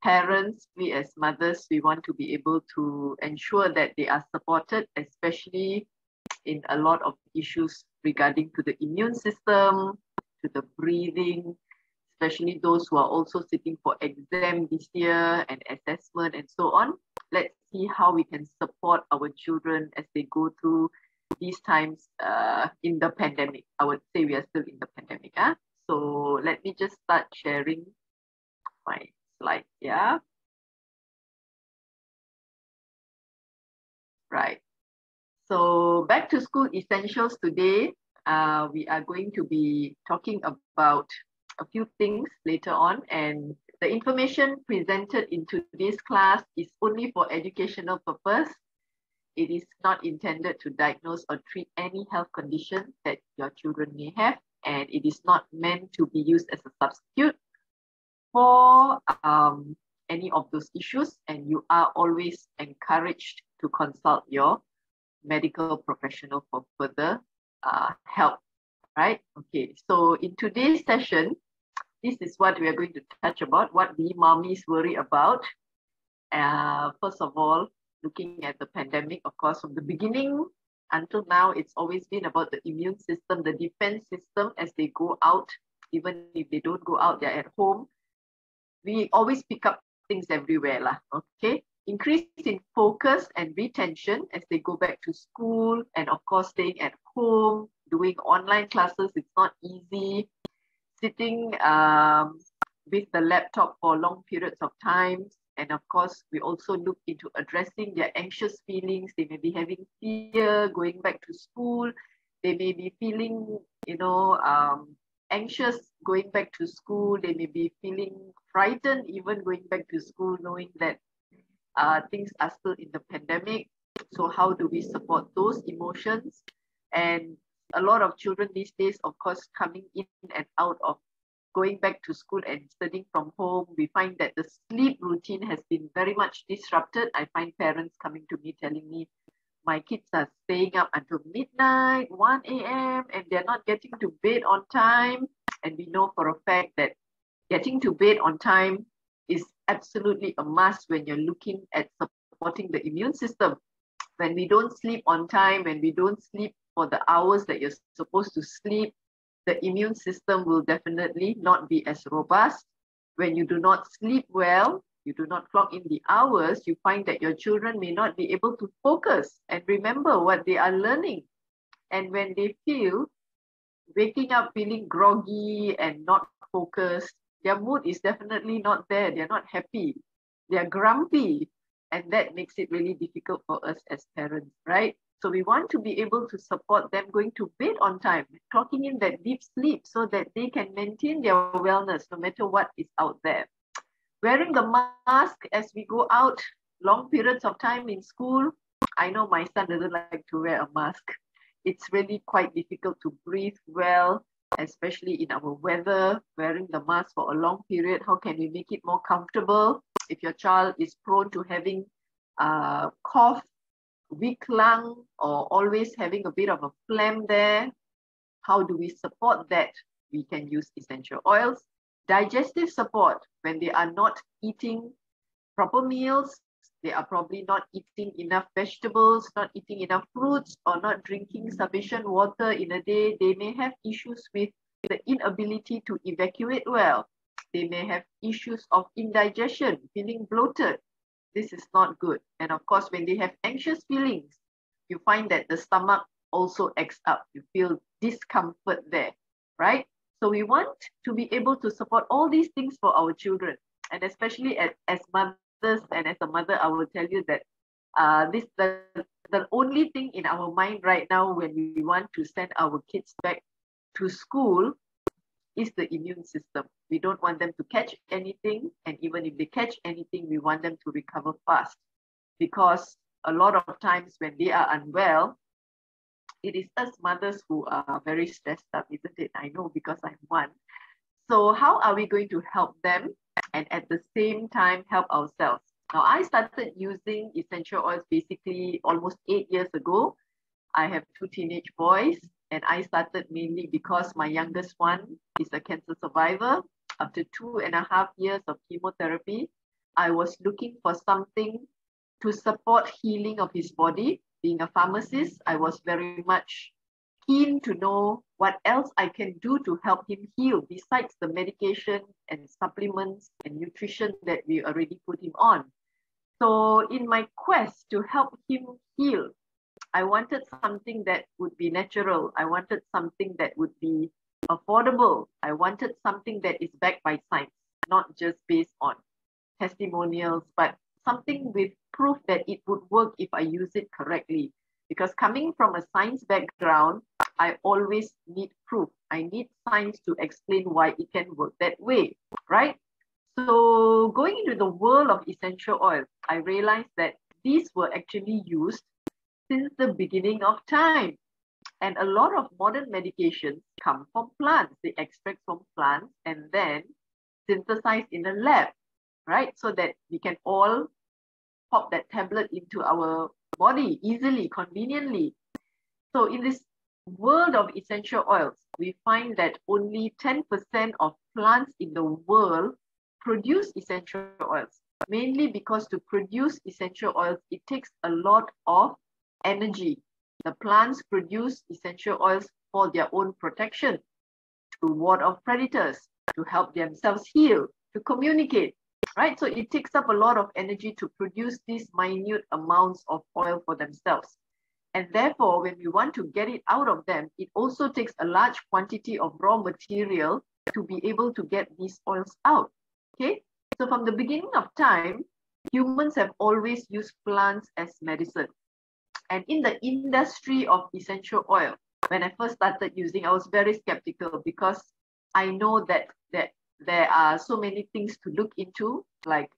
parents, we as mothers, we want to be able to ensure that they are supported, especially in a lot of issues regarding to the immune system, to the breathing, especially those who are also sitting for exam this year and assessment and so on. Let's see how we can support our children as they go through these times in the pandemic. I would say we are still in the pandemic. So let me just start sharing my slide. Yeah. Right. So back to school essentials today. We are going to be talking about a few things later on, and the information presented in today's class is only for educational purpose. It is not intended to diagnose or treat any health condition that your children may have, and it is not meant to be used as a substitute for any of those issues, and you are always encouraged to consult your medical professional for further help, right? Okay, so in today's session, this is what we are going to touch about, what we mommies worry about. First of all, looking at the pandemic, of course, from the beginning until now, it's always been about the immune system, the defense system as they go out. Even if they don't go out, they're at home. We always pick up things everywhere, okay? Increase in focus and retention as they go back to school, and of course, staying at home, doing online classes, it's not easy. Sitting with the laptop for long periods of time. And of course, we also look into addressing their anxious feelings. They may be having fear going back to school. They may be feeling, anxious going back to school. They may be feeling frightened even going back to school, knowing that things are still in the pandemic. So how do we support those emotions? And a lot of children these days, of course, coming in and out of going back to school and studying from home, we find that the sleep routine has been very much disrupted. I find parents coming to me telling me, my kids are staying up until midnight, 1 a.m., and they're not getting to bed on time. And we know for a fact that getting to bed on time is absolutely a must when you're looking at supporting the immune system. When we don't sleep on time, when we don't sleep for the hours that you're supposed to sleep, the immune system will definitely not be as robust. When you do not sleep well, you do not clock in the hours, you find that your children may not be able to focus and remember what they are learning. And when they feel waking up feeling groggy and not focused, their mood is definitely not there. They're not happy. They're grumpy. And that makes it really difficult for us as parents, right? So we want to be able to support them going to bed on time, clocking in that deep sleep so that they can maintain their wellness no matter what is out there. Wearing the mask as we go out, long periods of time in school. I know my son doesn't like to wear a mask. It's really quite difficult to breathe well, especially in our weather. Wearing the mask for a long period, how can we make it more comfortable? If your child is prone to having cough, weak lung, or always having a bit of a phlegm there, how do we support that? We can use essential oils. Digestive support, when they are not eating proper meals, they are probably not eating enough vegetables, not eating enough fruits, or not drinking sufficient water in a day. They may have issues with the inability to evacuate well. They may have issues of indigestion, feeling bloated. This is not good. And of course, when they have anxious feelings, you find that the stomach also acts up. You feel discomfort there, right? So we want to be able to support all these things for our children. And especially as mothers and as a mother, I will tell you that the only thing in our mind right now when we want to send our kids back to school is the immune system. We don't want them to catch anything. And even if they catch anything, we want them to recover fast. Because a lot of times when they are unwell, it is us mothers who are very stressed up, isn't it? I know because I'm one. So how are we going to help them and at the same time help ourselves? Now, I started using essential oils basically almost 8 years ago. I have 2 teenage boys, and I started mainly because my youngest one is a cancer survivor. After 2.5 years of chemotherapy, I was looking for something to support healing of his body. Being a pharmacist, I was very much keen to know what else I can do to help him heal besides the medication and supplements and nutrition that we already put him on. So in my quest to help him heal, I wanted something that would be natural. I wanted something that would be affordable. I wanted something that is backed by science, not just based on testimonials, but something with proof that it would work if I use it correctly. Because coming from a science background, I always need proof. I need science to explain why it can work that way, right? So going into the world of essential oils, I realized that these were actually used since the beginning of time. And a lot of modern medications come from plants. They extract from plants and then synthesize in a lab, right? So that we can all pop that tablet into our body easily, conveniently. So in this world of essential oils, we find that only 10% of plants in the world produce essential oils, mainly because to produce essential oils, it takes a lot of energy. The plants produce essential oils for their own protection, to ward off predators, to help themselves heal, to communicate, right? So it takes up a lot of energy to produce these minute amounts of oil for themselves. And therefore, when we want to get it out of them, it also takes a large quantity of raw material to be able to get these oils out, okay? So from the beginning of time, humans have always used plants as medicine. And in the industry of essential oil, when I first started using, I was very skeptical because I know that there are so many things to look into, like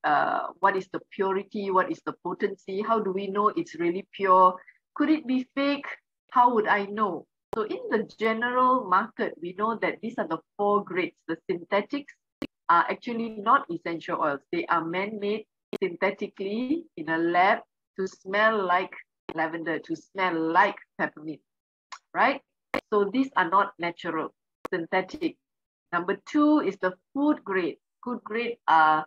what is the purity, what is the potency, how do we know it's really pure? Could it be fake? How would I know? So in the general market, we know that these are the 4 grades. The synthetics are actually not essential oils. They are man-made synthetically in a lab to smell like lavender, to smell like peppermint, right? So these are not natural, synthetic. Number 2 is the food grade. Food grade are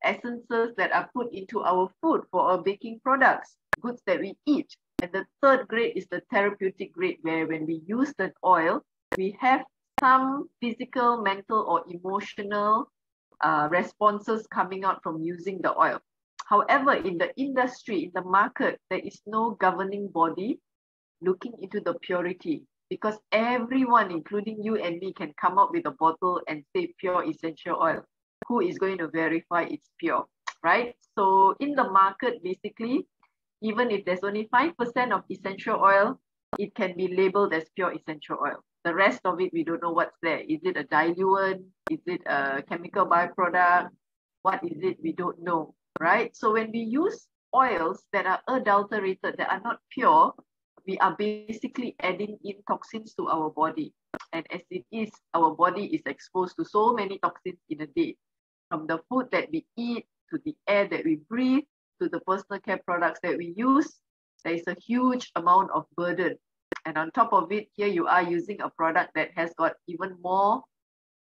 essences that are put into our food for our baking products, goods that we eat. And the 3rd grade is the therapeutic grade, where when we use that oil, we have some physical, mental, or emotional responses coming out from using the oil. However, in the industry, in the market, there is no governing body looking into the purity, because everyone, including you and me, can come up with a bottle and say pure essential oil. Who is going to verify it's pure, right? So in the market, basically, even if there's only 5% of essential oil, it can be labeled as pure essential oil. The rest of it, we don't know what's there. Is it a diluent? Is it a chemical byproduct? What is it? We don't know, right? So when we use oils that are adulterated, that are not pure, we are basically adding in toxins to our body. And as it is, our body is exposed to so many toxins in a day, from the food that we eat, to the air that we breathe, to the personal care products that we use. There is a huge amount of burden. And on top of it, here you are using a product that has got even more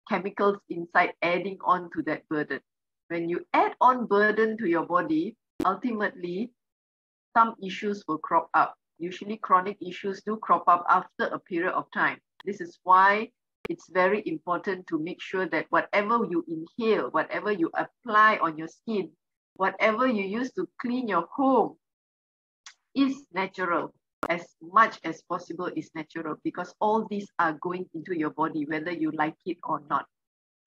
chemicals inside, adding on to that burden. When you add on burden to your body, ultimately, some issues will crop up. Usually chronic issues do crop up after a period of time. This is why it's very important to make sure that whatever you inhale, whatever you apply on your skin, whatever you use to clean your home is natural. As much as possible is natural, because all these are going into your body, whether you like it or not.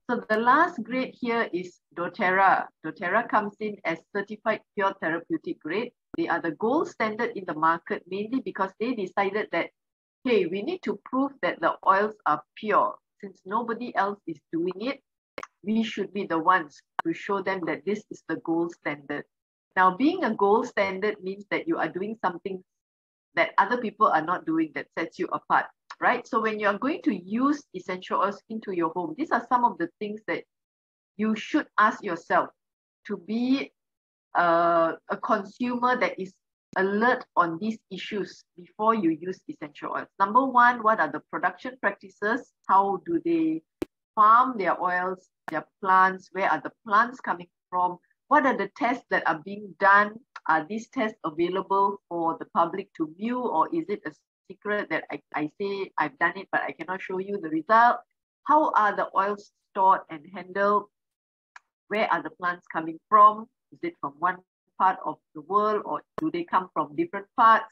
So the last grade here is doTERRA. doTERRA comes in as certified pure therapeutic grade. They are the gold standard in the market, mainly because they decided that, hey, we need to prove that the oils are pure. Since nobody else is doing it, we should be the ones to show them that this is the gold standard. Now, being a gold standard means that you are doing something that other people are not doing that sets you apart, right? So when you're going to use essential oils into your home, these are some of the things that you should ask yourself to be a consumer that is alert on these issues before you use essential oils. Number 1, what are the production practices? How do they farm their oils, their plants? Where are the plants coming from? What are the tests that are being done? Are these tests available for the public to view, or is it a secret that I say I've done it, but I cannot show you the result? How are the oils stored and handled? Where are the plants coming from? Is it from one part of the world, or do they come from different parts?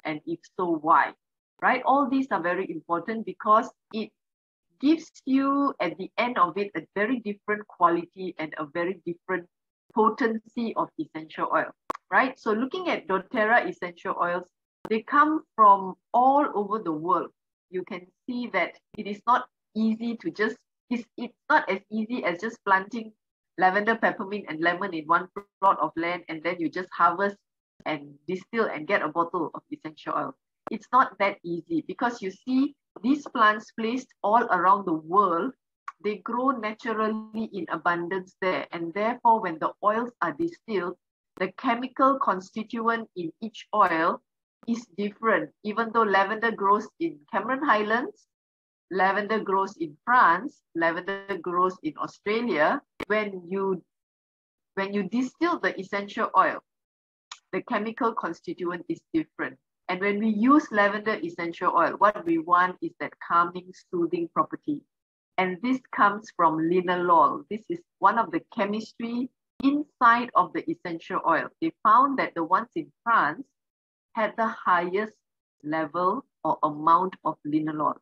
And if so, why? Right? All these are very important because it gives you, at the end of it, a very different quality and a very different potency of essential oil, right? So looking at doTERRA essential oils, they come from all over the world. You can see that it is not easy to just, it's not as easy as just planting lavender, peppermint, and lemon in one plot of land, and then you just harvest and distill and get a bottle of essential oil. It's not that easy because you see these plants placed all around the world, they grow naturally in abundance there. And therefore, when the oils are distilled, the chemical constituent in each oil is different. Even though lavender grows in Cameron Highlands, lavender grows in France, lavender grows in Australia, when you distill the essential oil, the chemical constituent is different. And when we use lavender essential oil, what we want is that calming, soothing property. And this comes from linalool. This is one of the chemistry inside of the essential oil. They found that the ones in France had the highest level or amount of linalool.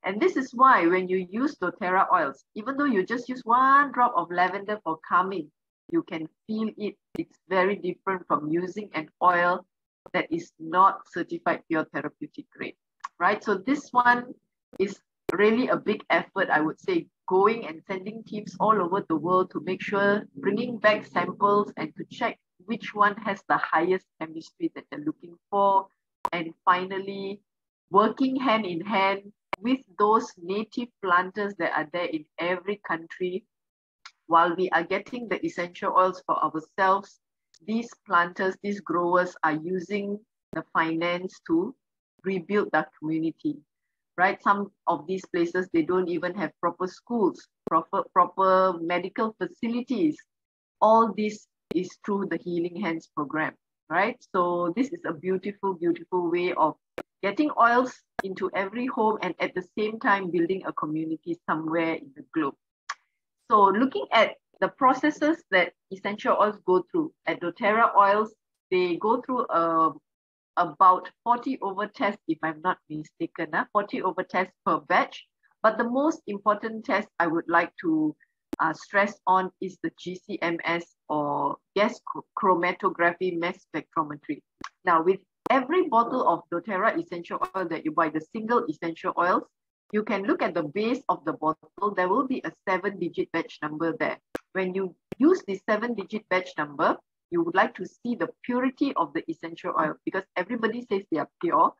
And this is why when you use doTERRA oils, even though you just use one drop of lavender for calming, you can feel it. It's very different from using an oil that is not certified pure therapeutic grade, right? So this one is really a big effort, I would say, going and sending teams all over the world to make sure, bringing back samples and to check which one has the highest chemistry that they're looking for. And finally, working hand in hand with those native planters that are there in every country. While we are getting the essential oils for ourselves, these planters, these growers are using the finance to rebuild that community, right? Some of these places, they don't even have proper schools, proper medical facilities. All this is through the Healing Hands program, right? So this is a beautiful, beautiful way of getting oils into every home and at the same time building a community somewhere in the globe. So looking at the processes that essential oils go through, at doTERRA oils, they go through about 40 over tests, if I'm not mistaken, 40 over tests per batch. But the most important test I would like to stress on is the GCMS, or gas chromatography mass spectrometry. Now, with every bottle of doTERRA essential oil that you buy, the single essential oils, you can look at the base of the bottle. There will be a 7-digit batch number there. When you use the 7-digit batch number, you would like to see the purity of the essential oil because everybody says they are pure.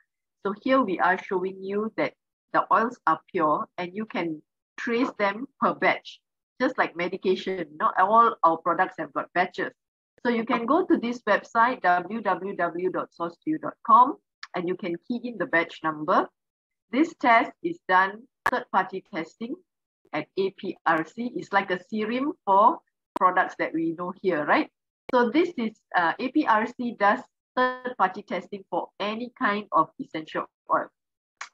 So here we are showing you that the oils are pure and you can trace them per batch, just like medication. Not all our products have got batches. So you can go to this website, www.sourceto.com, and you can key in the batch number. This test is done third-party testing at APRC. It's like a serum for products that we know here, right? So this is, APRC does third-party testing for any kind of essential oil.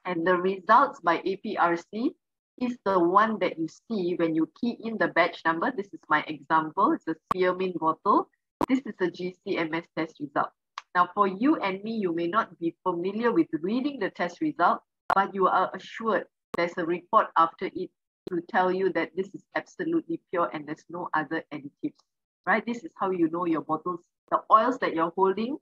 And the results by APRC is the one that you see when you key in the batch number. This is my example. It's a spearmint bottle. This is a GCMS test result. Now, for you and me, you may not be familiar with reading the test result, but you are assured there's a report after it to tell you that this is absolutely pure and there's no other additives, right? This is how you know your bottles, the oils that you're holding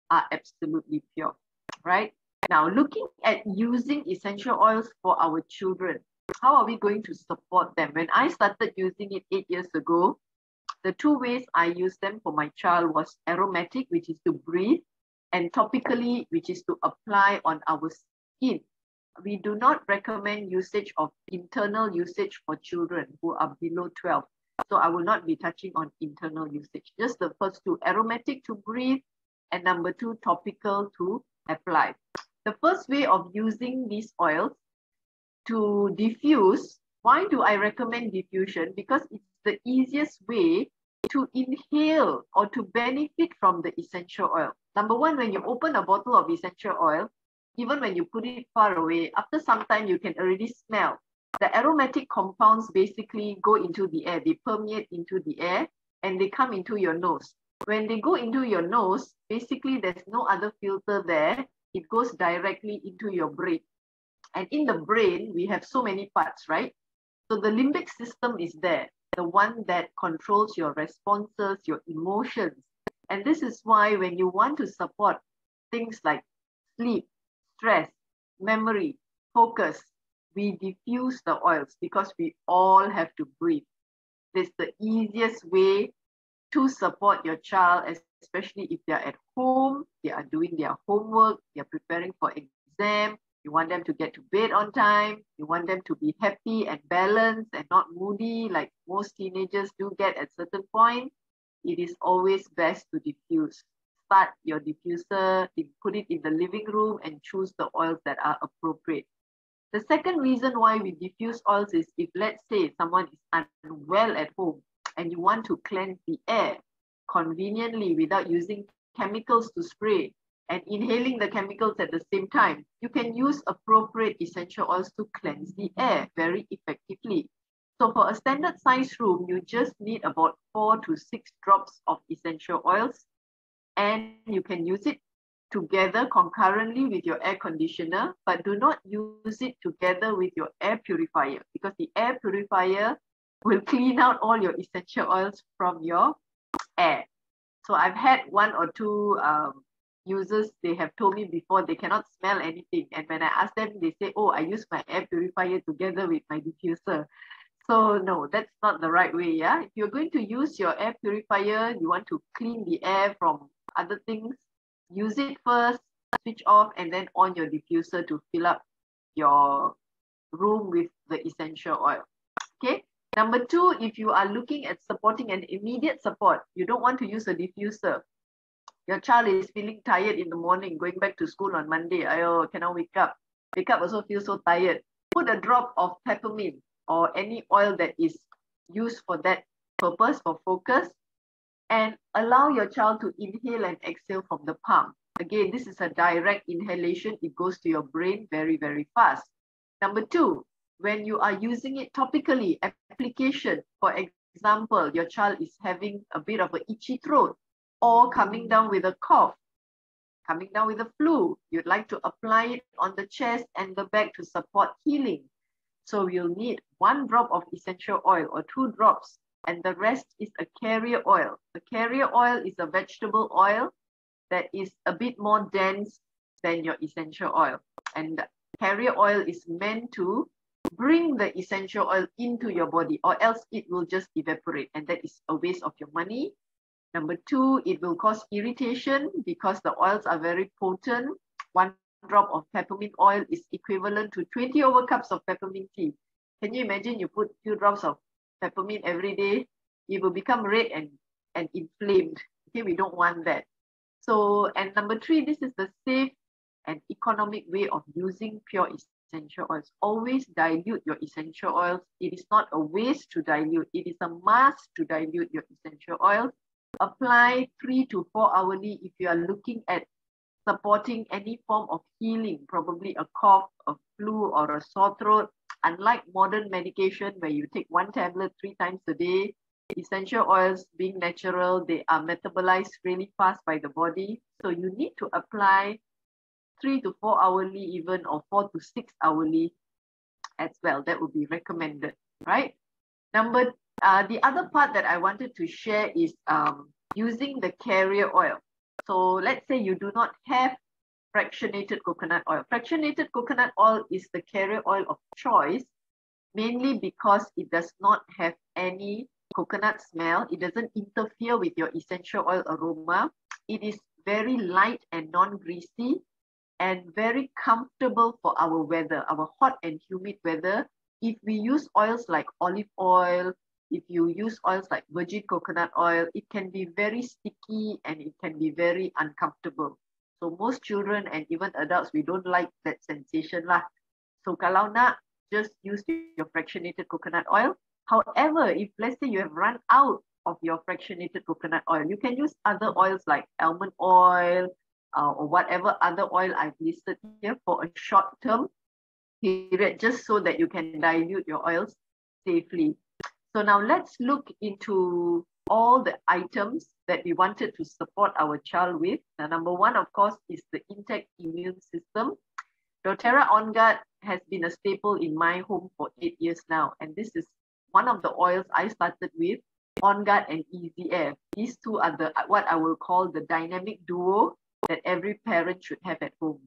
are absolutely pure, right? Now, looking at using essential oils for our children, how are we going to support them? When I started using it 8 years ago, the two ways I used them for my child was aromatic, which is to breathe, and topically, which is to apply on our skin. We do not recommend usage of internal usage for children who are below 12. So I will not be touching on internal usage. Just the first two, aromatic to breathe, and number two, topical to apply. The first way of using these oils to diffuse, why do I recommend diffusion? Because it's the easiest way to inhale or to benefit from the essential oil. Number one, when you open a bottle of essential oil, even when you put it far away, after some time you can already smell. The aromatic compounds basically go into the air, they permeate into the air and they come into your nose. When they go into your nose, basically there's no other filter there. It goes directly into your brain. And in the brain, we have so many parts, right? So the limbic system is there, the one that controls your responses, your emotions. And this is why when you want to support things like sleep, stress, memory, focus, we diffuse the oils because we all have to breathe. This is the easiest way to support your child, especially if they're at home, they are doing their homework, they're preparing for exam. You want them to get to bed on time. You want them to be happy and balanced and not moody like most teenagers do get at certain point. It is always best to diffuse. Start your diffuser, put it in the living room and choose the oils that are appropriate. The second reason why we diffuse oils is if, let's say, someone is unwell at home and you want to cleanse the air conveniently without using chemicals to spray and inhaling the chemicals at the same time, you can use appropriate essential oils to cleanse the air very effectively. So for a standard size room, you just need about 4 to 6 drops of essential oils, and you can use it together concurrently with your air conditioner, but do not use it together with your air purifier because the air purifier will clean out all your essential oils from your air. So I've had 1 or 2 users, they have told me before they cannot smell anything. And when I ask them, they say, oh, I use my air purifier together with my diffuser. So no, that's not the right way. Yeah, if you're going to use your air purifier, you want to clean the air from other things, use it first, switch off, and then on your diffuser to fill up your room with the essential oil. Okay. Number 2, if you are looking at supporting an immediate support, you don't want to use a diffuser. Your child is feeling tired in the morning, going back to school on Monday. Ayo, cannot wake up. Wake up also feel so tired. Put a drop of peppermint or any oil that is used for that purpose, for focus, and allow your child to inhale and exhale from the palm. Again, this is a direct inhalation. It goes to your brain very, very fast. Number 2, when you are using it topically, application, for example, your child is having a bit of an itchy throat or coming down with a cough, coming down with a flu, you'd like to apply it on the chest and the back to support healing. So you'll need 1 drop of essential oil or 2 drops, and the rest is a carrier oil. A carrier oil is a vegetable oil that is a bit more dense than your essential oil. And carrier oil is meant to bring the essential oil into your body, or else it will just evaporate, and that is a waste of your money. Number 2, it will cause irritation because the oils are very potent. 1 drop of peppermint oil is equivalent to 20 over cups of peppermint tea. Can you imagine you put 2 drops of peppermint every day? It will become red and inflamed. Okay, we don't want that. So, and number 3, this is the safe and economic way of using pure essential oils. Always dilute your essential oils. It is not a waste to dilute. It is a must to dilute your essential oils. Apply 3 to 4 hourly if you are looking at supporting any form of healing, probably a cough, a flu, or a sore throat. Unlike modern medication where you take 1 tablet 3 times a day, essential oils being natural, they are metabolized really fast by the body. So you need to apply 3 to 4 hourly even, or 4 to 6 hourly as well. That would be recommended, right? The other part that I wanted to share is using the carrier oil. So let's say you do not have fractionated coconut oil. Fractionated coconut oil is the carrier oil of choice, mainly because it does not have any coconut smell. It doesn't interfere with your essential oil aroma. It is very light and non-greasy and very comfortable for our weather, our hot and humid weather. If we use oils like olive oil, if you use oils like virgin coconut oil, it can be very sticky and it can be very uncomfortable. So most children and even adults, we don't like that sensation lah. So kalau nak, just use your fractionated coconut oil. However, if let's say you have run out of your fractionated coconut oil. You can use other oils like almond oil or whatever other oil I've listed here for a short-term period, just so that you can dilute your oils safely. So now let's look into all the items that we wanted to support our child with. Now, number one, of course, is the intact immune system. doTERRA Onguard has been a staple in my home for 8 years now. And this is one of the oils I started with, Onguard and Easy Air. These two are what I will call the dynamic duo that every parent should have at home.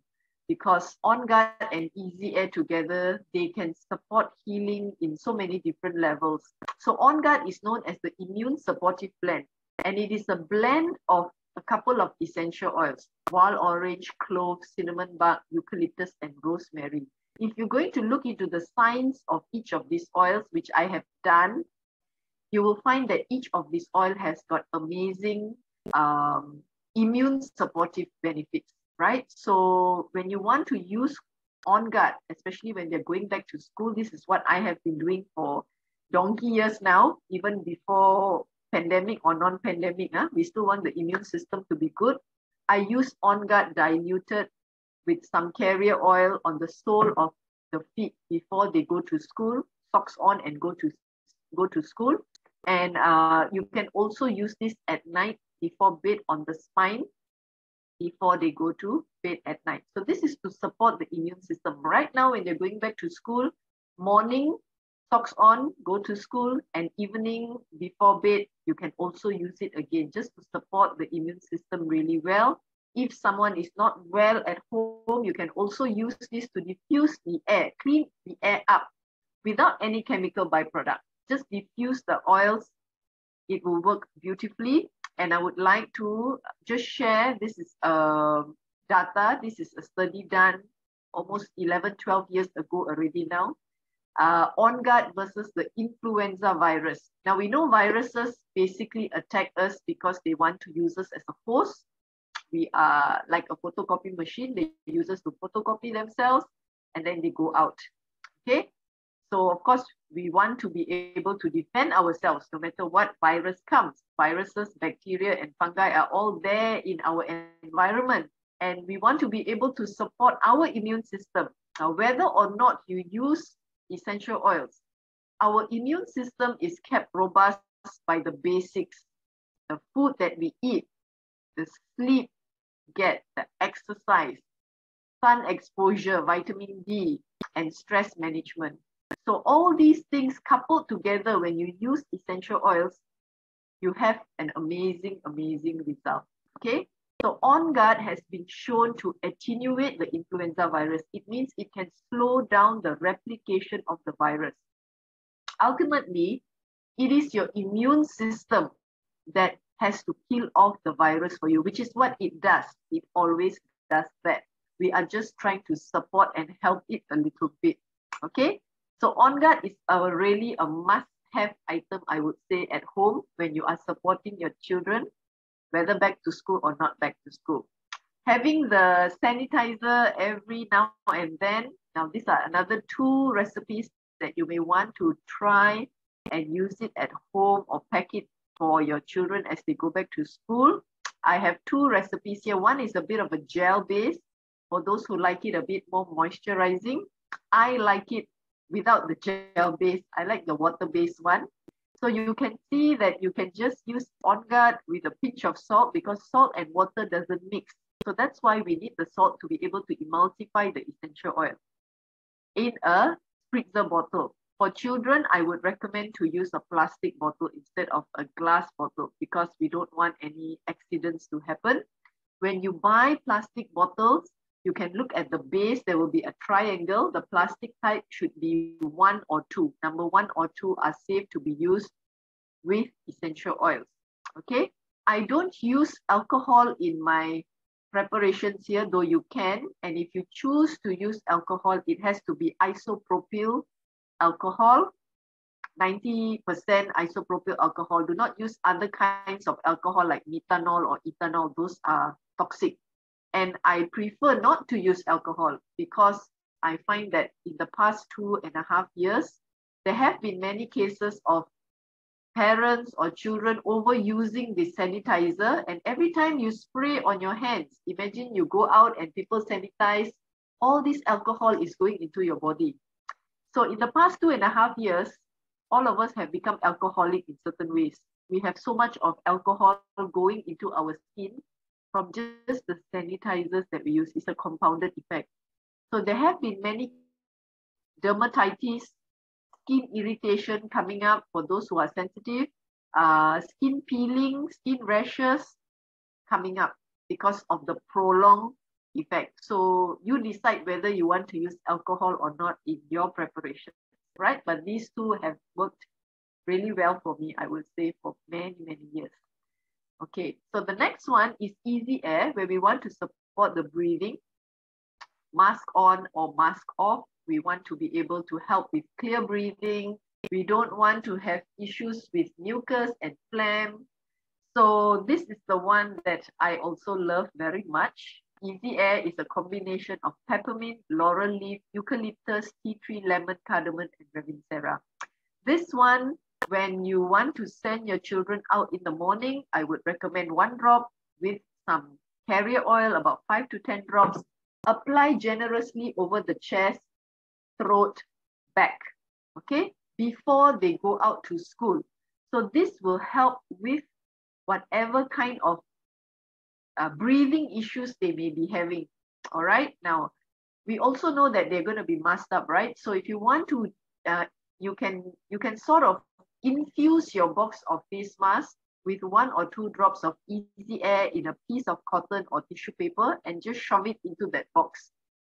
Because Onguard and Easy Air together, they can support healing in so many different levels. So Onguard is known as the immune supportive blend, and it is a blend of a couple of essential oils: wild orange, clove, cinnamon bark, eucalyptus, and rosemary. If you're going to look into the science of each of these oils, which I have done, you will find that each of these oil has got amazing immune supportive benefits. Right? So when you want to use Onguard, especially when they're going back to school, this is what I have been doing for donkey years now, even before pandemic or non-pandemic. We still want the immune system to be good. I use Onguard diluted with some carrier oil on the sole of the feet before they go to school, socks on and go to school. And you can also use this at night before bed on the spine, before they go to bed at night. So this is to support the immune system. Right now, when they're going back to school, morning, socks on, go to school, and evening before bed, you can also use it again, just to support the immune system really well. If someone is not well at home, you can also use this to diffuse the air, clean the air up without any chemical byproduct. Just diffuse the oils. It will work beautifully. And I would like to just share, this is data, this is a study done almost 11, 12 years ago already now. Onguard versus the influenza virus. Now we know viruses basically attack us because they want to use us as a host. We are like a photocopy machine. They use us to photocopy themselves and then they go out. Okay. So of course, we want to be able to defend ourselves no matter what virus comes. Viruses, bacteria, and fungi are all there in our environment. And we want to be able to support our immune system. Now, whether or not you use essential oils, our immune system is kept robust by the basics. The food that we eat, the sleep, get the exercise, sun exposure, vitamin D, and stress management. So all these things coupled together, when you use essential oils, you have an amazing, amazing result. Okay. So Onguard has been shown to attenuate the influenza virus. It means it can slow down the replication of the virus. Ultimately, it is your immune system that has to kill off the virus for you, which is what it does. It always does that. We are just trying to support and help it a little bit. Okay. So Onguard is really a must-have item, I would say, at home when you are supporting your children, whether back to school or not back to school. Having the sanitizer every now and then. Now, these are another 2 recipes that you may want to try and use it at home or pack it for your children as they go back to school. I have 2 recipes here. One is a bit of a gel base for those who like it a bit more moisturizing. I like it without the gel base. I like the water-based one. So you can see that you can just use Onguard with a pinch of salt, because salt and water doesn't mix. So that's why we need the salt to be able to emulsify the essential oil in a spritzer bottle. For children, I would recommend to use a plastic bottle instead of a glass bottle, because we don't want any accidents to happen. When you buy plastic bottles, you can look at the base. There will be a triangle. The plastic type should be 1 or 2. Number 1 or 2 are safe to be used with essential oils. Okay. I don't use alcohol in my preparations here, though you can. And if you choose to use alcohol, it has to be isopropyl alcohol, 90% isopropyl alcohol. Do not use other kinds of alcohol like methanol or ethanol. Those are toxic. And I prefer not to use alcohol because I find that in the past 2.5 years, there have been many cases of parents or children overusing the sanitizer, and every time you spray on your hands, imagine you go out and people sanitize, all this alcohol is going into your body. So in the past 2.5 years, all of us have become alcoholic in certain ways. We have so much of alcohol going into our skin from just the sanitizers that we use. It's a compounded effect. So there have been many dermatitis, skin irritation coming up for those who are sensitive, skin peeling, skin rashes coming up because of the prolonged effect. So you decide whether you want to use alcohol or not in your preparation, right? But these two have worked really well for me, I would say, for many, many years. Okay, so the next one is easy air, where we want to support the breathing. Mask on or mask off. We want to be able to help with clear breathing. We don't want to have issues with mucus and phlegm. So this is the one that I also love very much. Easy Air is a combination of peppermint, laurel leaf, eucalyptus, tea tree, lemon, cardamom, and ravinsera. This one, when you want to send your children out in the morning, I would recommend 1 drop with some carrier oil, about 5 to 10 drops. Apply generously over the chest, throat, back, okay, before they go out to school. So this will help with whatever kind of breathing issues they may be having. All right. Now, we also know that they're going to be masked up, right? So if you want to, you can sort of infuse your box of face masks with 1 or 2 drops of Easy Air in a piece of cotton or tissue paper and just shove it into that box.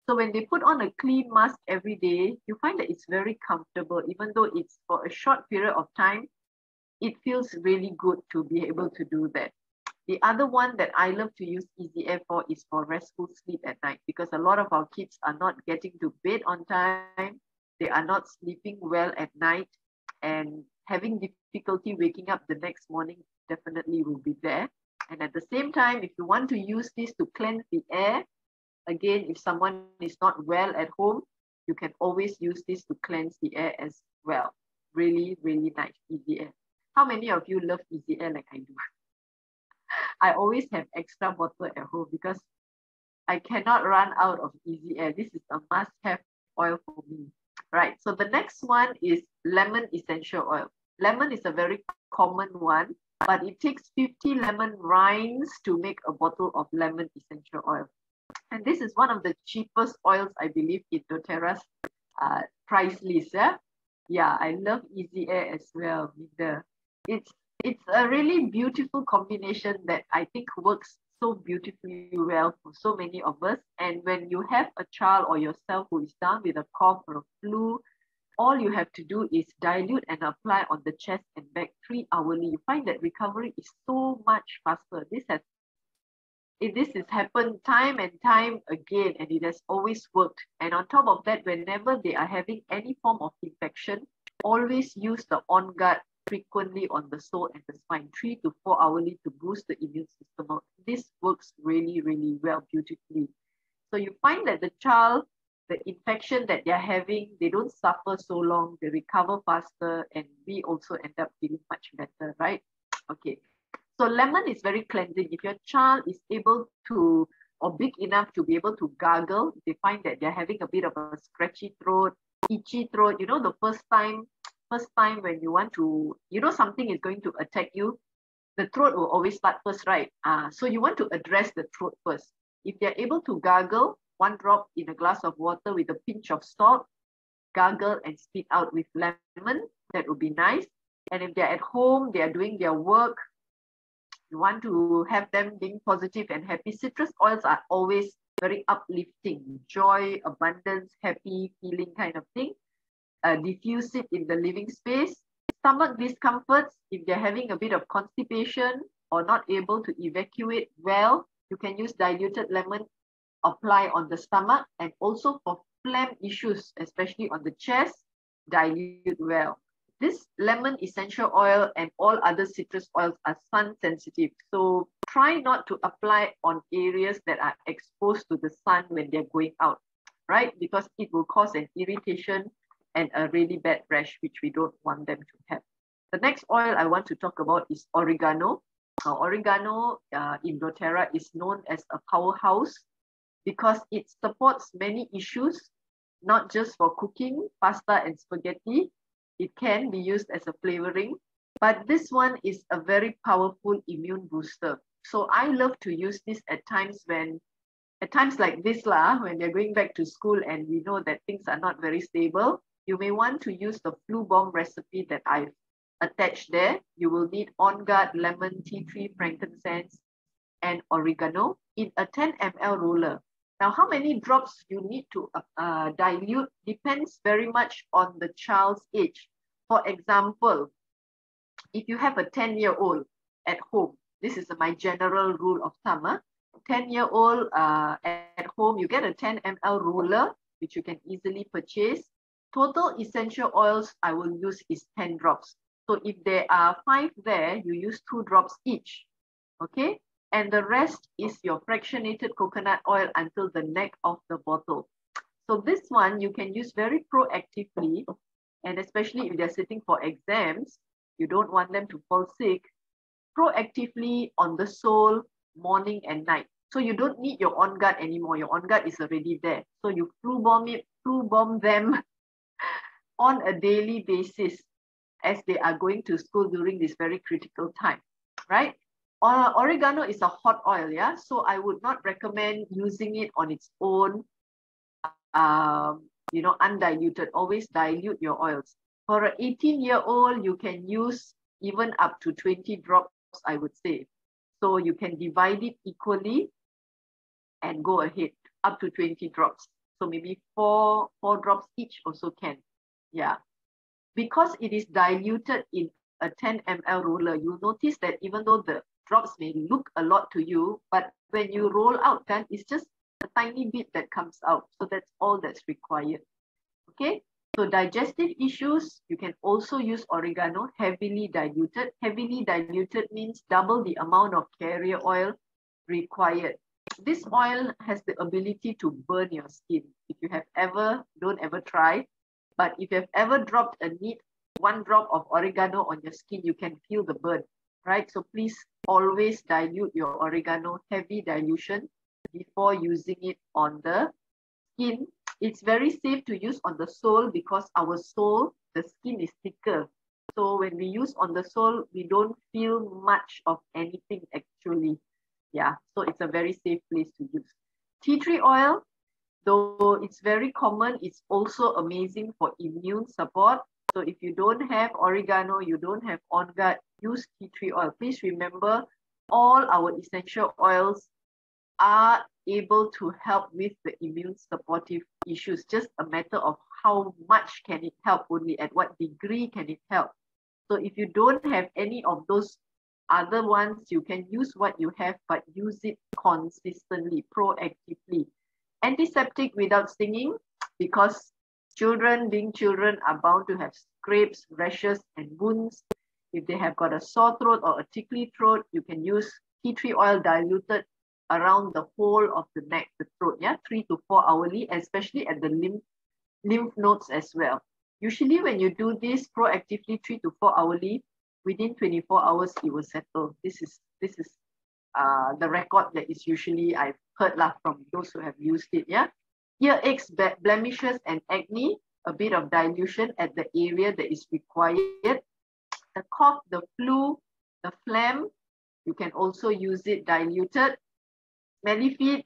So when they put on a clean mask every day, you find that it's very comfortable, even though it's for a short period of time. It feels really good to be able to do that. The other one that I love to use Easy Air for is for restful sleep at night, because a lot of our kids are not getting to bed on time. They are not sleeping well at night, and having difficulty waking up the next morning definitely will be there. And at the same time, if you want to use this to cleanse the air, again, if someone is not well at home, you can always use this to cleanse the air as well. Really, really nice Easy Air. How many of you love Easy Air like I do? I always have extra bottle at home because I cannot run out of Easy Air. This is a must-have oil for me. Right, so the next one is lemon essential oil. Lemon is a very common one, but it takes 50 lemon rinds to make a bottle of lemon essential oil. And this is one of the cheapest oils, I believe, in doTERRA's price list. Yeah, I love Easy Air as well. It's a really beautiful combination that I think works so beautifully well for so many of us. And when you have a child or yourself who is down with a cough or a flu, all you have to do is dilute and apply on the chest and back 3 hourly. You find that recovery is so much faster. This has happened time and time again, and it has always worked. And on top of that, whenever they are having any form of infection, always use the Onguard frequently on the sole and the spine, 3 to 4 hourly, to boost the immune system. This works really, really well, beautifully. So you find that the child, the infection that they're having, they don't suffer so long, they recover faster, and we also end up feeling much better, right? Okay. So lemon is very cleansing. If your child is able to, or big enough to be able to gargle, they find that they're having a bit of a scratchy throat, itchy throat, you know, the first time when you want to, you know, something is going to attack you, the throat will always start first, right? So you want to address the throat first. If they're able to gargle, 1 drop in a glass of water with a pinch of salt, gargle and spit out with lemon, that would be nice. And if they're at home, they are doing their work, you want to have them being positive and happy, citrus oils are always very uplifting, joy, abundance, happy feeling kind of thing. Diffuse it in the living space. Stomach discomforts, if they're having a bit of constipation or not able to evacuate well, you can use diluted lemon, apply on the stomach. And also for phlegm issues, especially on the chest, dilute well. This lemon essential oil and all other citrus oils are sun sensitive. So try not to apply on areas that are exposed to the sun when they're going out, right? Because it will cause an irritation and a really bad rash, which we don't want them to have. The next oil I want to talk about is oregano. Now, oregano in doTERRA is known as a powerhouse because it supports many issues, not just for cooking, pasta and spaghetti. It can be used as a flavoring, but this one is a very powerful immune booster. So I love to use this at times like this when they're going back to school and we know that things are not very stable. You may want to use the flu bomb recipe that I've attached there. You will need Onguard, lemon, tea tree, frankincense, and oregano in a 10 ml roller. Now, how many drops you need to dilute depends very much on the child's age. For example, if you have a 10-year-old at home, this is my general rule of thumb. 10-year-old at home, you get a 10 ml roller, which you can easily purchase. Total essential oils I will use is 10 drops. So if there are 5 there, you use 2 drops each, okay? And the rest is your fractionated coconut oil until the neck of the bottle. So this one you can use very proactively, and especially if they're sitting for exams, you don't want them to fall sick, proactively on the sole, morning and night. So you don't need your Onguard anymore. Your Onguard is already there. So you flu bomb them on a daily basis as they are going to school during this very critical time, right? Oregano is a hot oil, yeah? So I would not recommend using it on its own, undiluted. Always dilute your oils. For an 18-year-old, you can use even up to 20 drops, I would say. So you can divide it equally and go ahead, up to 20 drops. So maybe four drops each also can, yeah. Because it is diluted in a 10 ml roller, you'll notice that even though the drops may look a lot to you, but when you roll out, then it's just a tiny bit that comes out. So that's all that's required. Okay, so digestive issues, you can also use oregano, heavily diluted. Heavily diluted means double the amount of carrier oil required. This oil has the ability to burn your skin. If you have ever, don't ever try, but if you have ever dropped a neat 1 drop of oregano on your skin, you can feel the burn, right? So please always dilute your oregano, heavy dilution, before using it on the skin. It's very safe to use on the sole because our sole, the skin is thicker. So when we use on the sole, we don't feel much of anything actually. Yeah, so it's a very safe place to use. Tea tree oil, though it's very common, it's also amazing for immune support. So if you don't have oregano, you don't have Onguard, use tea tree oil. Please remember, all our essential oils are able to help with the immune supportive issues. Just a matter of how much can it help only, at what degree can it help. So if you don't have any of those other ones, you can use what you have, but use it consistently, proactively. Antiseptic without stinging, because children, being children, are bound to have scrapes, rashes, and wounds. If they have got a sore throat or a tickly throat, you can use tea tree oil diluted around the whole of the neck, the throat, yeah, 3 to 4 hourly, especially at the lymph nodes as well. Usually when you do this proactively 3 to 4 hourly, within 24 hours, it will settle. This is the record that is usually I've heard from those who have used it, yeah. Earaches, blemishes, and acne, a bit of dilution at the area that is required. The cough, the flu, the phlegm, you can also use it diluted. Smelly feet,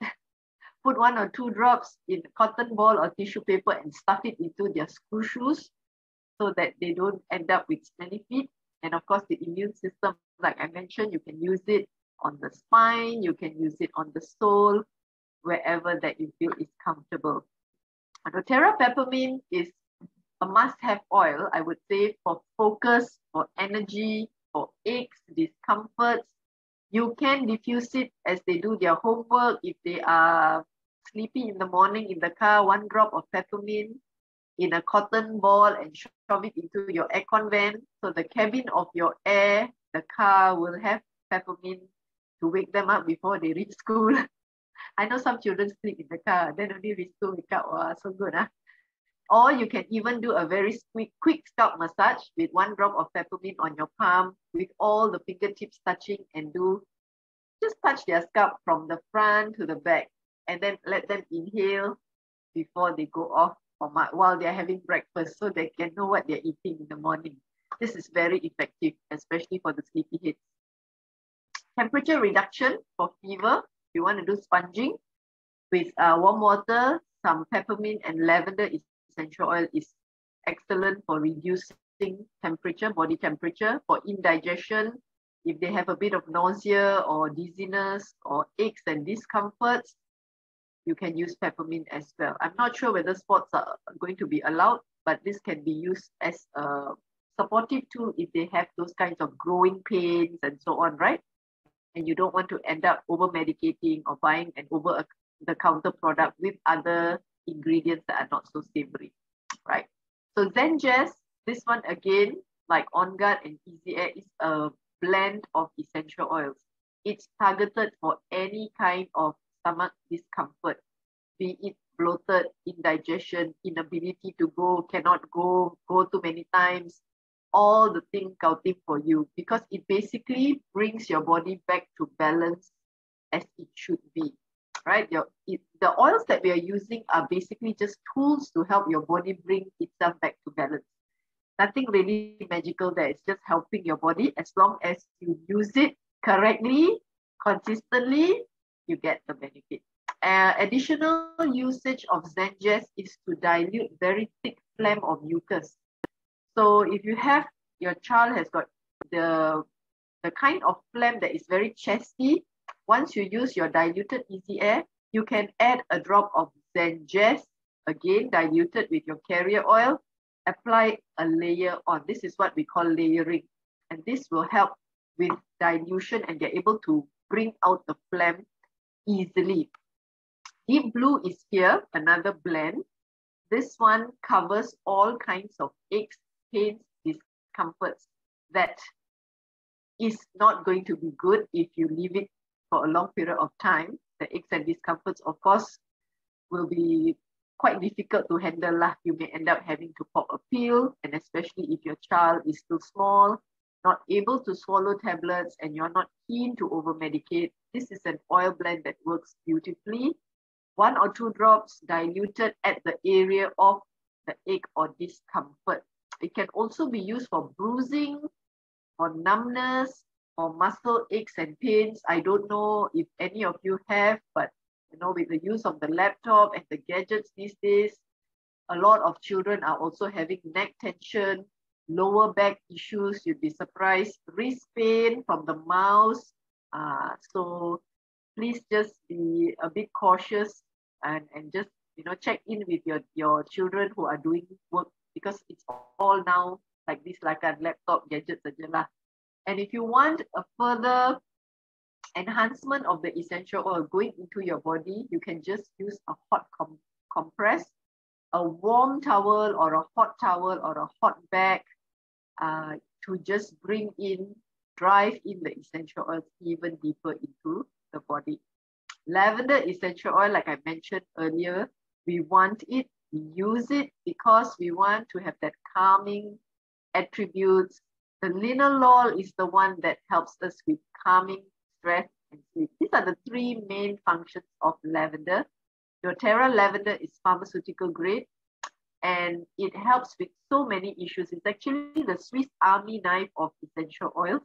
put 1 or 2 drops in cotton ball or tissue paper and stuff it into their school shoes so that they don't end up with smelly feet. And of course, the immune system, like I mentioned, you can use it on the spine, you can use it on the sole, wherever that you feel is comfortable. doTERRA Peppermint is a must-have oil, I would say, for focus, for energy, for aches, discomforts. You can diffuse it as they do their homework. If they are sleepy in the morning in the car, 1 drop of peppermint in a cotton ball and shove it into your aircon vent. So the cabin of your air, the car, will have peppermint to wake them up before they reach school. I know some children sleep in the car, then only reach school wake up. Wow, so good, huh? Or you can even do a very quick scalp massage with 1 drop of peppermint on your palm with all the fingertips touching, and just touch their scalp from the front to the back, and then let them inhale before they go off while they're having breakfast, so they can know what they're eating in the morning. This is very effective, especially for the sleepyheads. Temperature reduction for fever. If you want to do sponging with warm water, some peppermint and lavender essential oil is excellent for reducing temperature, body temperature. For indigestion, if they have a bit of nausea or dizziness or aches and discomforts, you can use peppermint as well. I'm not sure whether spots are going to be allowed, but this can be used as a supportive tool if they have those kinds of growing pains and so on, right? And you don't want to end up over-medicating or buying an over-the-counter product with other ingredients that are not so savory, right? So Zenjazz, this one again, like Onguard and Easy Air, is a blend of essential oils. It's targeted for any kind of stomach discomfort, be it bloated, indigestion, inability to go, cannot go too many times, all the thing counting for you, because it basically brings your body back to balance as it should be, right? The oils that we are using are basically just tools to help your body bring itself back to balance. Nothing really magical there. It's just helping your body. As long as you use it correctly, consistently, you get the benefit. Additional usage of Zenjazz is to dilute very thick phlegm of mucus. So if you have, your child has got the kind of phlegm that is very chesty, once you use your diluted Easy Air, you can add a drop of Zenjazz, again diluted with your carrier oil, apply a layer on. This is what we call layering. And this will help with dilution, and they're able to bring out the phlegm easily. Deep Blue is here, another blend. This one covers all kinds of aches, pains, discomforts that is not going to be good if you leave it for a long period of time. The aches and discomforts, of course, will be quite difficult to handle. You may end up having to pop a pill, and especially if your child is still small, not able to swallow tablets, and you're not keen to over-medicate. This is an oil blend that works beautifully. 1 or 2 drops diluted at the area of the ache or discomfort. It can also be used for bruising, for numbness, for muscle aches and pains. I don't know if any of you have, but you know, with the use of the laptop and the gadgets these days, a lot of children are also having neck tension, lower back issues. You'd be surprised. Wrist pain from the mouse. So please just be a bit cautious and just, you know, check in with your children who are doing work, because it's all now like this, like a laptop gadgets saja lah. And if you want a further enhancement of the essential oil going into your body, you can just use a hot compress, a warm towel or a hot towel or a hot bag to just drive in the essential oils even deeper into the body. Lavender essential oil, like I mentioned earlier, we want it, we use it because we want to have that calming attributes. The linalool is the one that helps us with calming, stress, and sleep. These are the 3 main functions of lavender. doTERRA lavender is pharmaceutical grade, and it helps with so many issues. It's actually the Swiss Army knife of essential oils.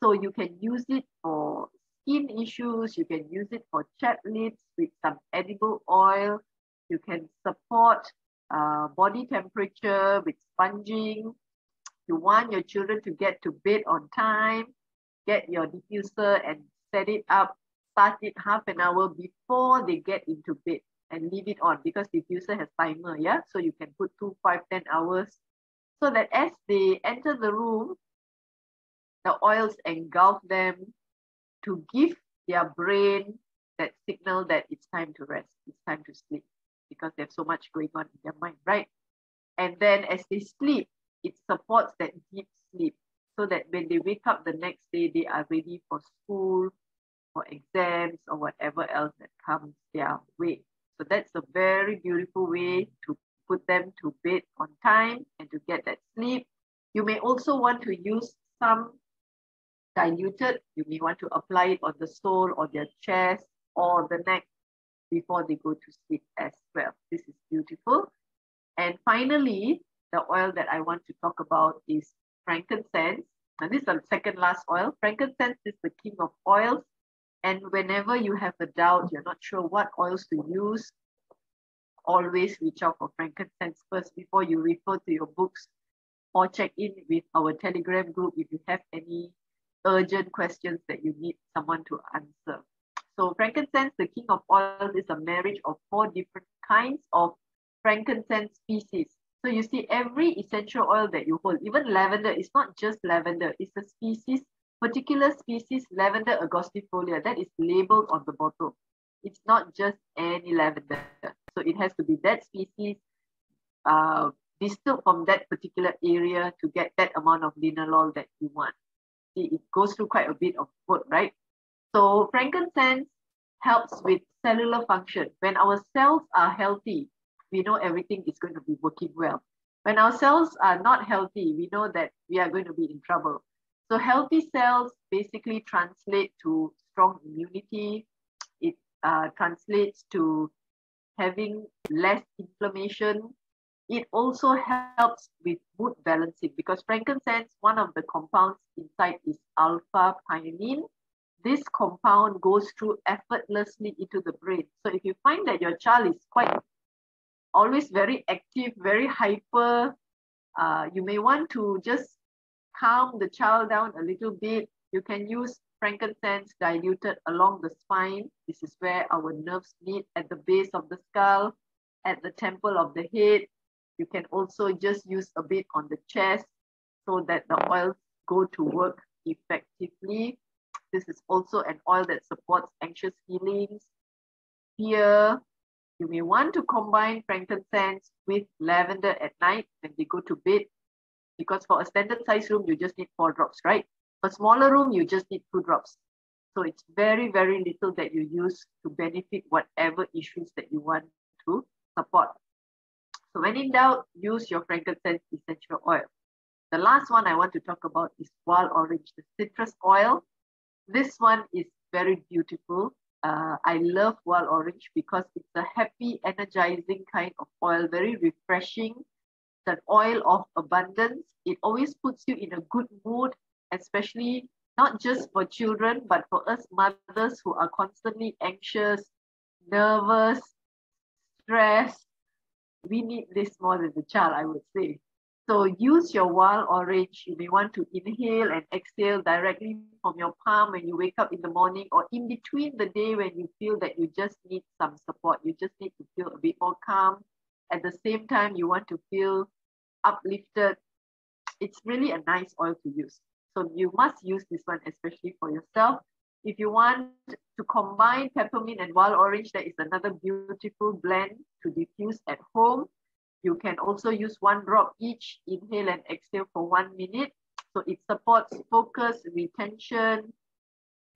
So you can use it for skin issues, you can use it for chapped lips with some edible oil, you can support body temperature with sponging. You want your children to get to bed on time, get your diffuser and set it up, start it half an hour before they get into bed and leave it on, because diffuser has timer, yeah? So you can put 2, 5, 10 hours so that as they enter the room, the oils engulf them to give their brain that signal that it's time to rest, it's time to sleep, because they have so much going on in their mind, right? And then as they sleep, it supports that deep sleep so that when they wake up the next day, they are ready for school, for exams, or whatever else that comes their way. So that's a very beautiful way to put them to bed on time and to get that sleep. You may also want to use some diluted. You may want to apply it on the sole or their chest or the neck before they go to sleep as well. This is beautiful. And finally, the oil that I want to talk about is frankincense. Now, this is the second last oil. Frankincense is the king of oils. And whenever you have a doubt, you're not sure what oils to use, always reach out for frankincense first before you refer to your books, or check in with our Telegram group if you have any urgent questions that you need someone to answer. So frankincense, the king of oils, is a marriage of 4 different kinds of frankincense species. So you see, every essential oil that you hold, even lavender, it's not just lavender, it's a species, particular species, Lavender angustifolia, that is labeled on the bottle. It's not just any lavender. So it has to be that species, distilled from that particular area to get that amount of linalool that you want. See, it goes through quite a bit of work, right? So frankincense helps with cellular function. When our cells are healthy, we know everything is going to be working well. When our cells are not healthy, we know that we are going to be in trouble. So healthy cells basically translate to strong immunity. It translates to having less inflammation. It also helps with mood balancing because frankincense, one of the compounds inside is alpha-pinene. This compound goes through effortlessly into the brain. So if you find that your child is quite always very active, very hyper, you may want to just calm the child down a little bit. You can use frankincense diluted along the spine. This is where our nerves meet, at the base of the skull, at the temple of the head. You can also just use a bit on the chest so that the oils go to work effectively. This is also an oil that supports anxious feelings, fear. You may want to combine frankincense with lavender at night when they go to bed, because for a standard size room, you just need 4 drops, right? For a smaller room, you just need 2 drops. So it's very, very little that you use to benefit whatever issues that you want to support. So when in doubt, use your frankincense essential oil. The last one I want to talk about is wild orange, the citrus oil. This one is very beautiful. I love wild orange because it's a happy, energizing kind of oil, very refreshing. It's an oil of abundance. It always puts you in a good mood, especially not just for children, but for us mothers who are constantly anxious, nervous, stressed. We need this more than the child, I would say. So use your wild orange. You may want to inhale and exhale directly from your palm when you wake up in the morning, or in between the day when you feel that you just need some support. You just need to feel a bit more calm. At the same time, you want to feel uplifted. It's really a nice oil to use. So you must use this one, especially for yourself. If you want to combine peppermint and wild orange, that is another beautiful blend to diffuse at home. You can also use 1 drop each, inhale and exhale for 1 minute. So it supports focus, retention,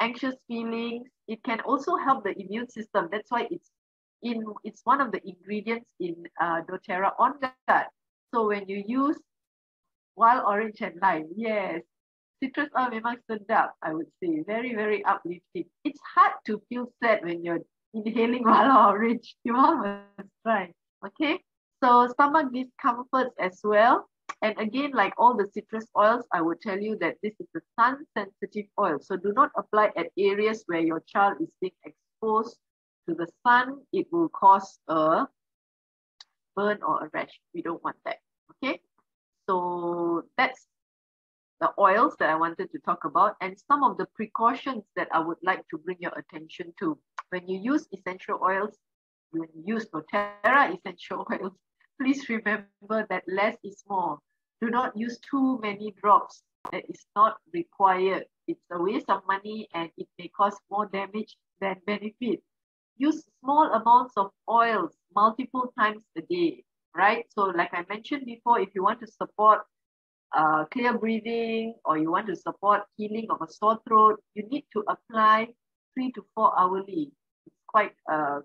anxious feelings. It can also help the immune system. That's why it's one of the ingredients in doTERRA Onguard. So when you use wild orange and lime, yes, citrus oil memang sedap, I would say. Very, very uplifting. It's hard to feel sad when you're inhaling wild orange. You all must try, okay? So stomach discomforts as well. And again, like all the citrus oils, I would tell you that this is a sun-sensitive oil. So do not apply at areas where your child is being exposed to the sun. It will cause a burn or a rash. We don't want that, okay? So that's the oils that I wanted to talk about, and some of the precautions that I would like to bring your attention to. When you use essential oils, when you use doTERRA essential oils, please remember that less is more. Do not use too many drops. That is not required. It's a waste of money and it may cause more damage than benefit. Use small amounts of oils multiple times a day, right? So like I mentioned before, if you want to support clear breathing, or you want to support healing of a sore throat, you need to apply 3 to 4 hourly. It's quite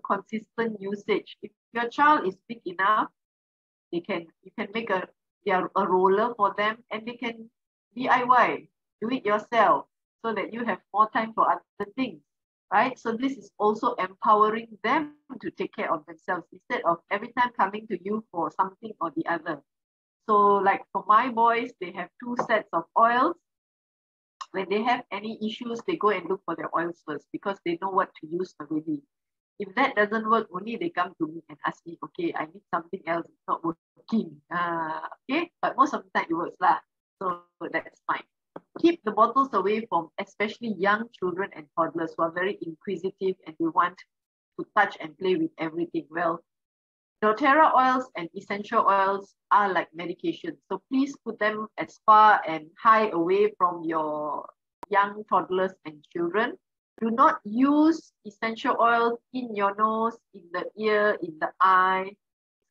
consistent usage. If your child is big enough, You can make a roller for them, and they can DIY, do it yourself, so that you have more time for other things, right? So this is also empowering them to take care of themselves instead of every time coming to you for something or the other. So like for my boys, they have 2 sets of oils. When they have any issues, they go and look for their oils first because they know what to use already. If that doesn't work, only they come to me and ask me, okay, I need something else, it's not working. Okay, but most of the time it works lah. So that's fine. Keep the bottles away from especially young children and toddlers who are very inquisitive and they want to touch and play with everything. Well, doTERRA oils and essential oils are like medication. So please put them as far and high away from your young toddlers and children. Do not use essential oils in your nose, in the ear, in the eye,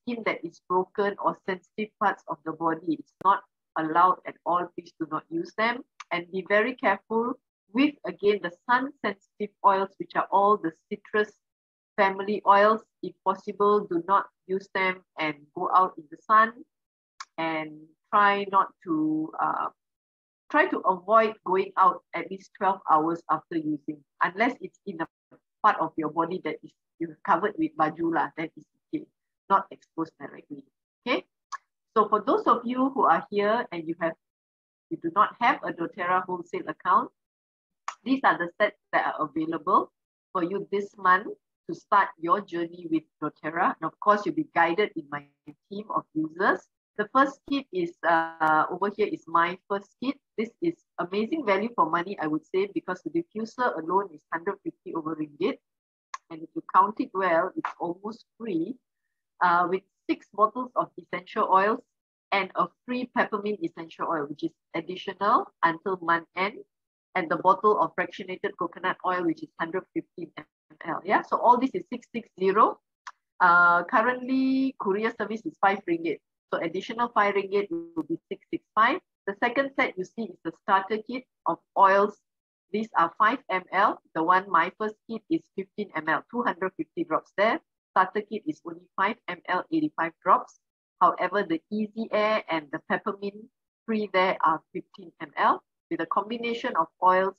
skin that is broken or sensitive parts of the body. It's not allowed at all. Please do not use them. And be very careful with, again, the sun-sensitive oils, which are all the citrus family oils. If possible, do not use them and go out in the sun, and try to avoid going out at least 12 hours after using, unless it's in a part of your body that is you're covered with baju lah, that is okay, not exposed directly. Okay, so for those of you who are here and you do not have a doTERRA wholesale account, these are the sets that are available for you this month to start your journey with doTERRA. And of course, you'll be guided in my team of users. The first kit is, over here is my first kit. This is amazing value for money, I would say, because the diffuser alone is 150 over ringgit. And if you count it well, it's almost free, with 6 bottles of essential oils and a free peppermint essential oil, which is additional until month end, and the bottle of fractionated coconut oil, which is 115 ml. Yeah, so all this is 660. Currently, courier service is 5 ringgit. So additional 5 ringgit will be 665. The second set you see is the starter kit of oils. These are 5 ml. The one, my first kit, is 15 ml, 250 drops there. Starter kit is only 5 ml, 85 drops. However, the Easy Air and the Peppermint free there are 15 ml with a combination of oils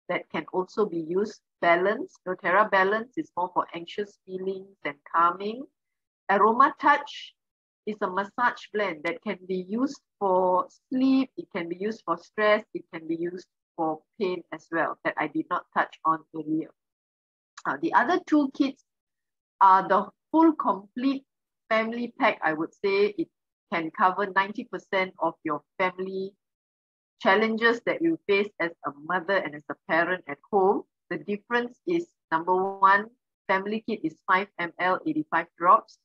that can also be used. Balance, doTERRA Balance is more for anxious feelings and calming. Aroma Touch is a massage blend that can be used for sleep, it can be used for stress, it can be used for pain as well, that I did not touch on earlier. The other 2 kits are the full complete family pack. I would say it can cover 90% of your family challenges that you face as a mother and as a parent at home. The difference is, number 1, family kit is 5 ml, 85 drops.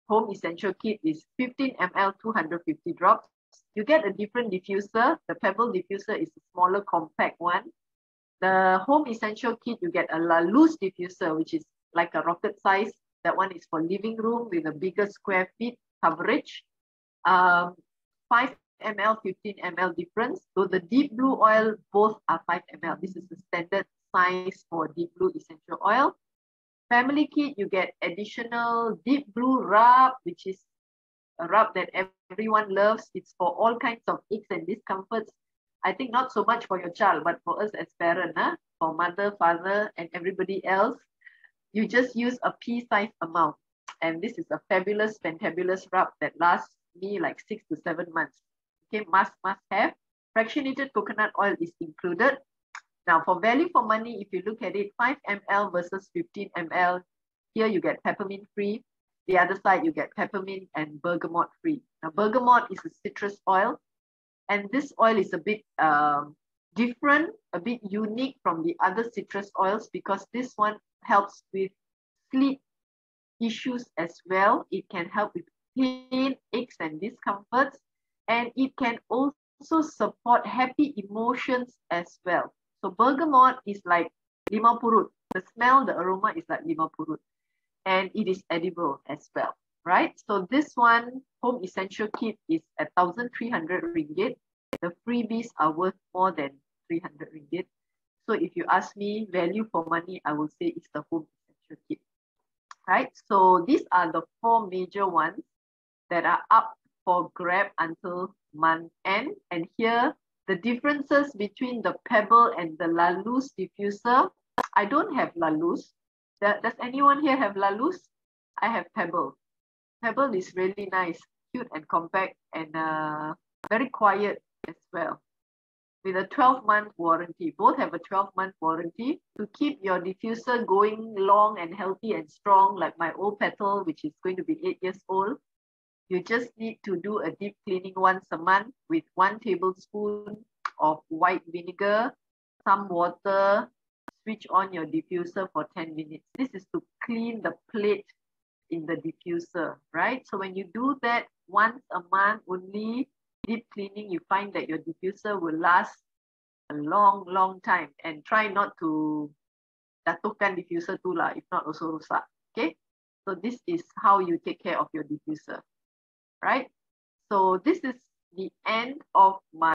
Home essential kit is 15 ml, 250 drops. You get a different diffuser. The Pebble diffuser is a smaller, compact one. The home essential kit, you get a Luz Diffuser, which is like a rocket size. That one is for living room with a bigger square feet coverage. 5 ml, 15 ml difference. So the deep blue oil, both are 5 ml. This is the standard size for deep blue essential oil. Family kit, you get additional deep blue rub, which is a rub that everyone loves. It's for all kinds of aches and discomforts. I think not so much for your child, but for us as parents, for mother, father, and everybody else, you just use a pea-sized amount. And this is a fabulous, fantabulous rub that lasts me like 6 to 7 months. Okay, must have. Fractionated coconut oil is included. Now, for value for money, if you look at it, 5 ml versus 15 ml, here you get peppermint free. The other side, you get peppermint and bergamot free. Now, bergamot is a citrus oil, and this oil is a bit different, a bit unique from the other citrus oils because this one helps with sleep issues as well. It can help with pain, aches, and discomforts, and it can also support happy emotions as well. So bergamot is like limau purut. The smell, the aroma is like limau purut. And it is edible as well, right? So this one, home essential kit, is 1,300 ringgit. The freebies are worth more than 300 ringgit. So if you ask me value for money, I will say it's the home essential kit, right? So these are the 4 major ones that are up for grab until month end. And here, the differences between the Pebble and the Luz Diffuser. I don't have Luz. Does anyone here have Luz? I have Pebble. Pebble is really nice, cute and compact, and very quiet as well. With a 12-month warranty. Both have a 12-month warranty to keep your diffuser going long and healthy and strong, like my old Petal, which is going to be 8 years old. You just need to do a deep cleaning once a month with 1 tablespoon of white vinegar, some water, switch on your diffuser for 10 minutes. This is to clean the plate in the diffuser, right? So when you do that once a month only, deep cleaning, you find that your diffuser will last a long time. And try not to jatuhkan diffuser tu lah, if not also rusak. Okay, so this is how you take care of your diffuser, right? So this is the end of my